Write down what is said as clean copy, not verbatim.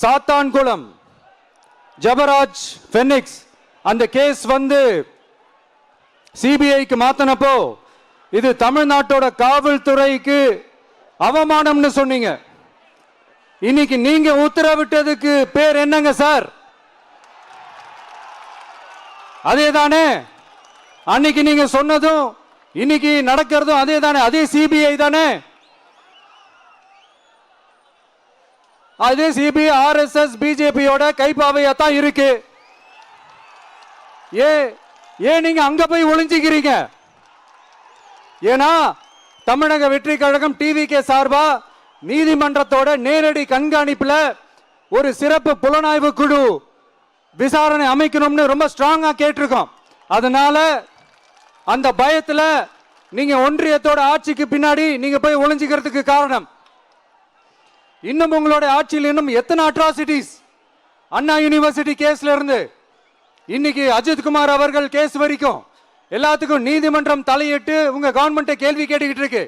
சாத்தான்குளம் ஜபராஜ் ஃபெனிக்ஸ் அந்த கேஸ் வந்து சிபிஐக்கு மாத்தினப்போ இது தமிழ்நாட்டோட காவல்துறைக்கு அவமானம்னு சொன்னீங்க. இன்னைக்கு நீங்க உத்தரவிட்டதுக்கு பேர் என்னங்க சார்? அதே தானே அன்னைக்கு நீங்க சொன்னதும் இன்னைக்கு நடக்கிறதும் அதே தானே? அதே சிபிஐ தானே? அதே சிபிஐ ஆர்எஸ்எஸ் பிஜேபியோட கைப்பாவையா தான் இருக்கு. ஏன் நீங்க அங்க போய் ஒளிஞ்சிக்கிறீங்க? ஏன்னா தமிழக வெற்றி கழகம் டிவிகே சார்பா நீதிமன்றத்தோட நேரடி கண்காணிப்புல ஒரு சிறப்பு புலனாய்வு குழு விசாரணை அமைக்கணும்னு ரொம்ப ஸ்ட்ராங்கா கேட்டிருக்கோம். அதனால அந்த பயத்துல நீங்க ஒன்றியத்தோட ஆட்சிக்கு பின்னாடி நீங்க போய் ஒளிஞ்சிக்கிறதுக்கு காரணம். இன்னும் உங்களோட ஆட்சியில் இன்னும் எத்தனை அட்ராசிட்டிஸ், அண்ணா யூனிவர்சிட்டி கேஸ்ல இருந்து இன்னைக்கு அஜித்குமார் அவர்கள் கேஸ் வரைக்கும் எல்லாத்துக்கும் நீதிமன்றம் தலையிட்டு உங்க கவர்மெண்ட் கேள்வி கேட்டுக்கிட்டு இருக்கு.